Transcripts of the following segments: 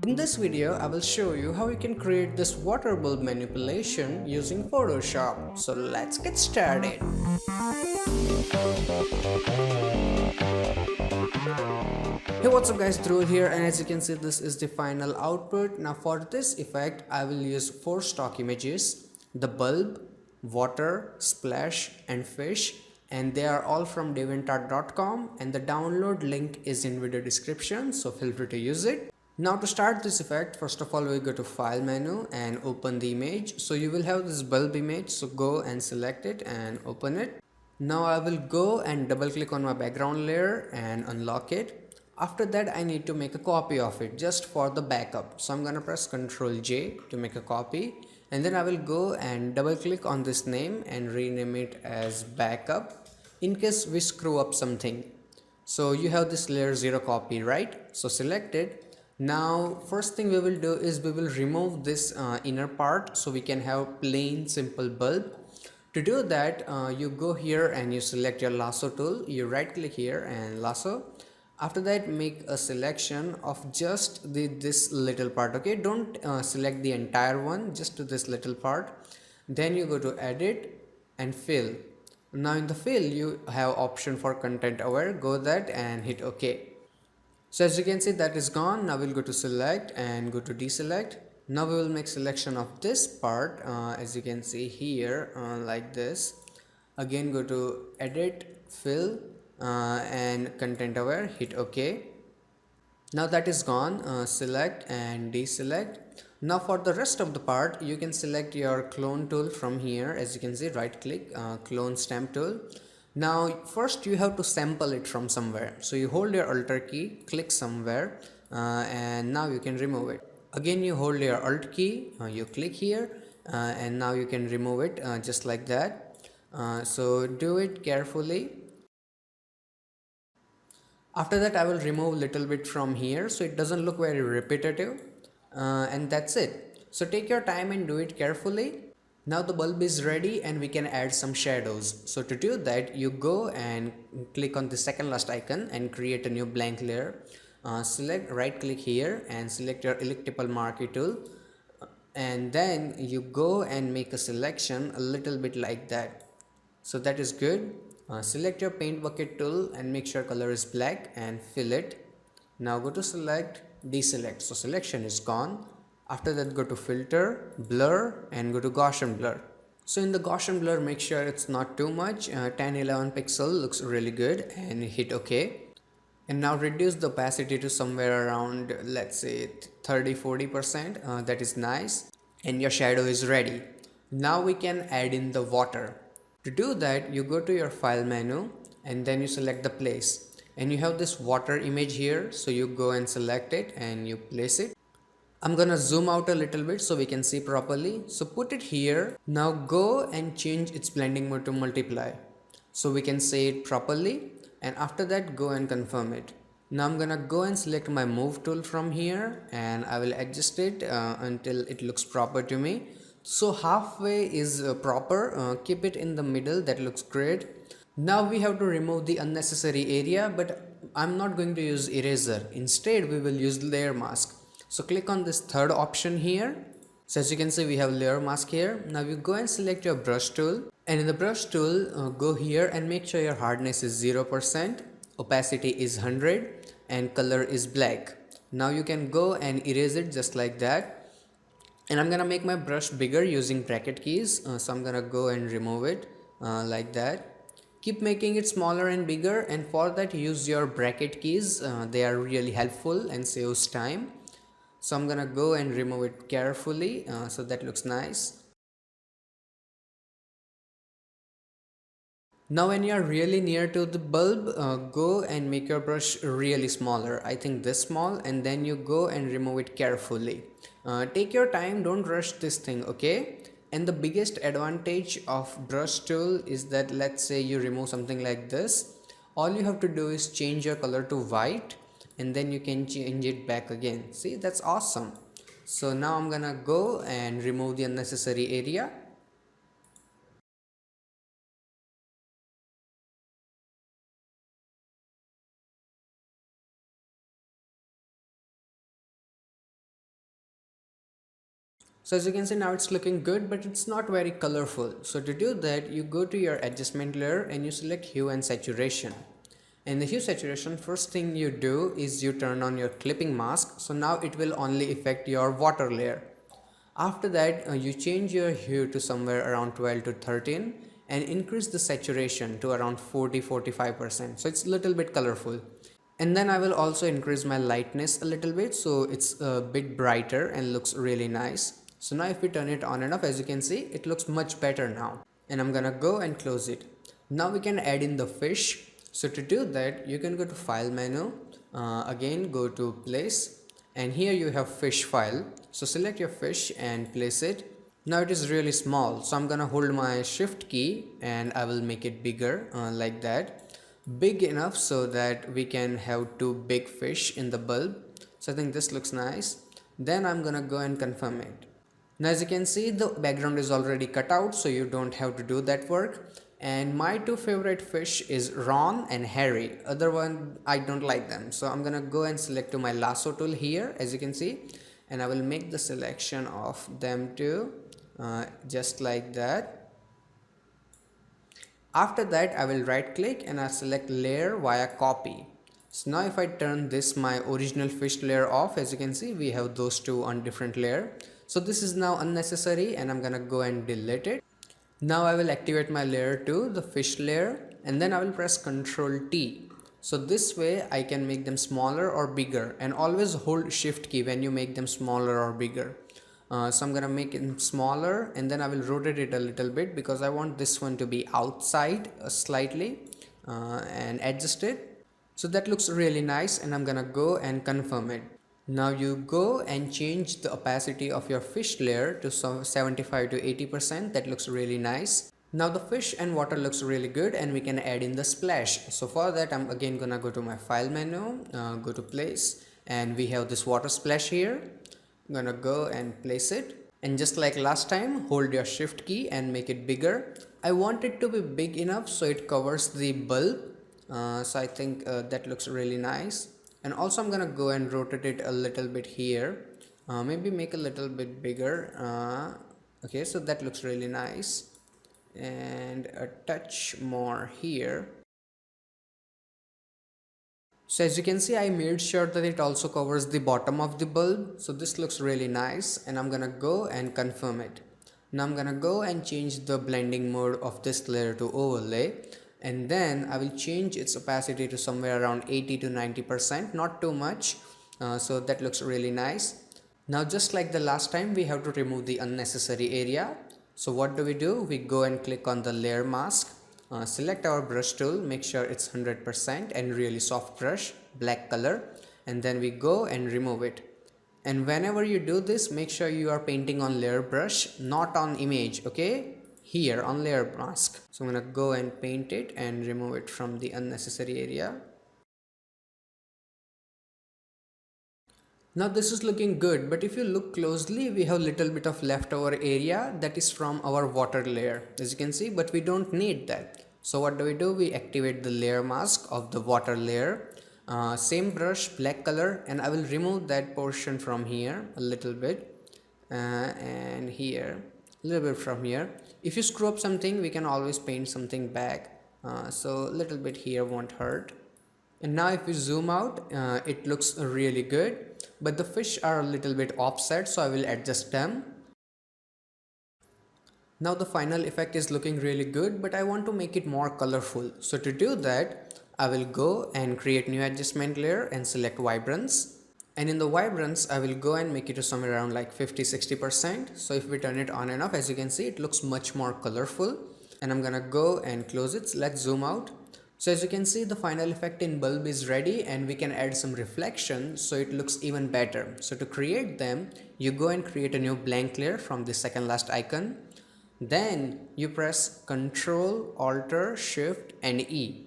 In this video, I will show you how you can create this water bulb manipulation using Photoshop. So let's get started. Hey, what's up guys, Dhruv here, and as you can see, this is the final output. Now for this effect, I will use 4 stock images: the bulb, water, splash and fish, and they are all from deviantart.com, and the download link is in video description, so feel free to use it. Now to start this effect, first of all we go to file menu and open the image. So you will have this bulb image, so go and select it and open it. Now I will go and double click on my background layer and unlock it. After that I need to make a copy of it just for the backup. So I'm gonna press Ctrl J to make a copy, and then I will go and double click on this name and rename it as backup in case we screw up something. So you have this layer 0 copy, right? So select it. Now first thing we will do is we will remove this inner part so we can have plain simple bulb. To do that, you go here and you select your lasso tool, you right click here and lasso. After that, make a selection of just this little part. Okay, don't select the entire one, just to this little part. Then you go to edit and fill. Now in the fill you have option for content aware, go that and hit OK. So as you can see, that is gone. Now we'll go to select and go to deselect. Now we will make selection of this part, as you can see here, like this. Again go to edit, fill and content aware, hit OK. Now that is gone, select and deselect. Now for the rest of the part, you can select your clone tool from here. As you can see, right click, clone stamp tool. Now first you have to sample it from somewhere. So you hold your alt key, click somewhere, and now you can remove it. Again you hold your alt key, you click here, and now you can remove it just like that. So do it carefully. After that I will remove little bit from here so it doesn't look very repetitive, and that's it. So take your time and do it carefully. Now the bulb is ready and we can add some shadows. So to do that, you go and click on the second last icon and create a new blank layer. Select, right click here and select your elliptical marquee tool, and then you go and make a selection a little bit like that. So that is good. Select your paint bucket tool and make sure color is black and fill it. Now go to select, deselect. So selection is gone. After that go to filter, blur and go to Gaussian blur. So in the Gaussian blur, make sure it's not too much. 10-11 pixel looks really good and hit OK. And now reduce the opacity to somewhere around, let's say 30-40%. That is nice. And your shadow is ready. Now we can add in the water. To do that, you go to your file menu and then you select the place. And you have this water image here. So you go and select it and you place it. I'm gonna zoom out a little bit so we can see properly. So put it here. Now go and change its blending mode to multiply so we can see it properly, and after that go and confirm it. Now I'm gonna go and select my move tool from here and I will adjust it until it looks proper to me. So halfway is proper, keep it in the middle, that looks great. Now we have to remove the unnecessary area, but I'm not going to use eraser. Instead we will use layer mask. So click on this third option here. So as you can see, we have layer mask here. Now you go and select your brush tool, and in the brush tool go here and make sure your hardness is 0%, opacity is 100 and color is black. Now you can go and erase it just like that. And I'm gonna make my brush bigger using bracket keys. So I'm gonna go and remove it like that. Keep making it smaller and bigger, and for that use your bracket keys. They are really helpful and saves time. So I'm gonna go and remove it carefully, so that looks nice. Now when you are really near to the bulb, go and make your brush really smaller. I think this small, and then you go and remove it carefully. Take your time, don't rush this thing, okay? And the biggest advantage of brush tool is that, let's say you remove something like this, all you have to do is change your color to white and then you can change it back again. See, that's awesome. So now I'm gonna go and remove the unnecessary area. So as you can see, now it's looking good, but it's not very colorful. So to do that, you go to your adjustment layer and you select hue and saturation. In the hue saturation, first thing you do is you turn on your clipping mask. So now it will only affect your water layer. After that, you change your hue to somewhere around 12 to 13 and increase the saturation to around 40-45%. So it's a little bit colorful. And then I will also increase my lightness a little bit so it's a bit brighter and looks really nice. So now if we turn it on and off, as you can see, it looks much better now. And I'm gonna go and close it. Now we can add in the fish. So to do that, you can go to file menu, again go to place, and here you have fish file. So select your fish and place it. Now it is really small, so I'm gonna hold my shift key and I will make it bigger, like that, big enough so that we can have two big fish in the bulb. So I think this looks nice. Then I'm gonna go and confirm it. Now as you can see, the background is already cut out, so you don't have to do that work. And my two favorite fish is Ron and Harry. Other one, I don't like them. So I'm gonna go and select to my lasso tool here, as you can see, and I will make the selection of them too, just like that. After that, I will right click and I select layer via copy. So now if I turn this my original fish layer off, as you can see, we have those two on different layer. So this is now unnecessary and I'm gonna go and delete it. Now I will activate my layer 2, the fish layer, and then I will press Ctrl T. So this way I can make them smaller or bigger, and always hold shift key when you make them smaller or bigger. So I'm gonna make it smaller and then I will rotate it a little bit because I want this one to be outside slightly, and adjust it. So that looks really nice and I'm gonna go and confirm it. Now you go and change the opacity of your fish layer to 75 to 80%. That looks really nice. Now the fish and water looks really good and we can add in the splash. So for that I'm again gonna go to my file menu, go to place, and we have this water splash here. I'm gonna go and place it, and just like last time, hold your shift key and make it bigger. I want it to be big enough so it covers the bulb. So I think that looks really nice. And also I'm gonna go and rotate it a little bit here, maybe make a little bit bigger. Okay, so that looks really nice, and a touch more here. So as you can see, I made sure that it also covers the bottom of the bulb. So this looks really nice and I'm gonna go and confirm it. Now I'm gonna go and change the blending mode of this layer to overlay, and then I will change its opacity to somewhere around 80 to 90%, not too much. So that looks really nice. Now just like the last time, we have to remove the unnecessary area. So what do? We go and click on the layer mask, select our brush tool, make sure it's 100% and really soft brush, black color, and then we go and remove it. And whenever you do this, make sure you are painting on layer brush, not on image, okay? Here on layer mask. So I'm gonna go and paint it and remove it from the unnecessary area. Now this is looking good, but if you look closely, we have little bit of leftover area that is from our water layer, as you can see, but we don't need that. So what do? We activate the layer mask of the water layer, same brush, black color, and I will remove that portion from here a little bit, and here a little bit from here. If you screw up something, we can always paint something back, so a little bit here won't hurt. And now if you zoom out, it looks really good, but the fish are a little bit offset, so I will adjust them. Now the final effect is looking really good, but I want to make it more colorful. So to do that, I will go and create new adjustment layer and select vibrance. And in the vibrance, I will go and make it to somewhere around like 50-60%. So if we turn it on and off, as you can see, it looks much more colorful. And I'm gonna go and close it. So let's zoom out. So as you can see, the final effect in bulb is ready, and we can add some reflection so it looks even better. So to create them, you go and create a new blank layer from the second last icon. Then you press Ctrl, Alt, Shift and E.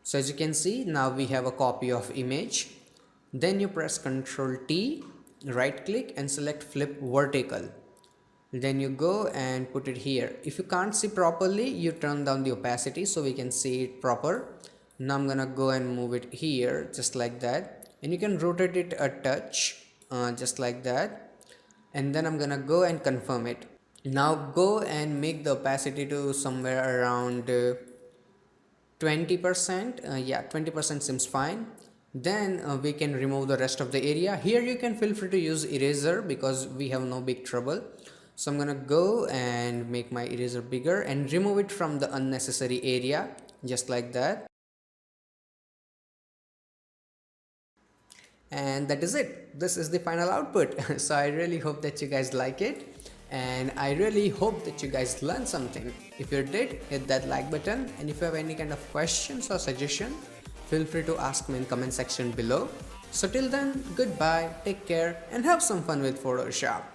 So as you can see, now we have a copy of image. Then you press Ctrl T, right click and select flip vertical. Then you go and put it here. If you can't see properly, you turn down the opacity so we can see it proper. Now I'm gonna go and move it here just like that, and you can rotate it a touch, just like that. and then I'm gonna go and confirm it. Now go and make the opacity to somewhere around 20%. Yeah, 20% seems fine. Then we can remove the rest of the area. Here you can feel free to use eraser because we have no big trouble. So I'm gonna go and make my eraser bigger and remove it from the unnecessary area, just like that. And that is it. This is the final output. So I really hope that you guys like it, and I really hope that you guys learned something. If you did, hit that like button, and if you have any kind of questions or suggestion, feel free to ask me in comment section below. So till then, goodbye, take care, and have some fun with Photoshop.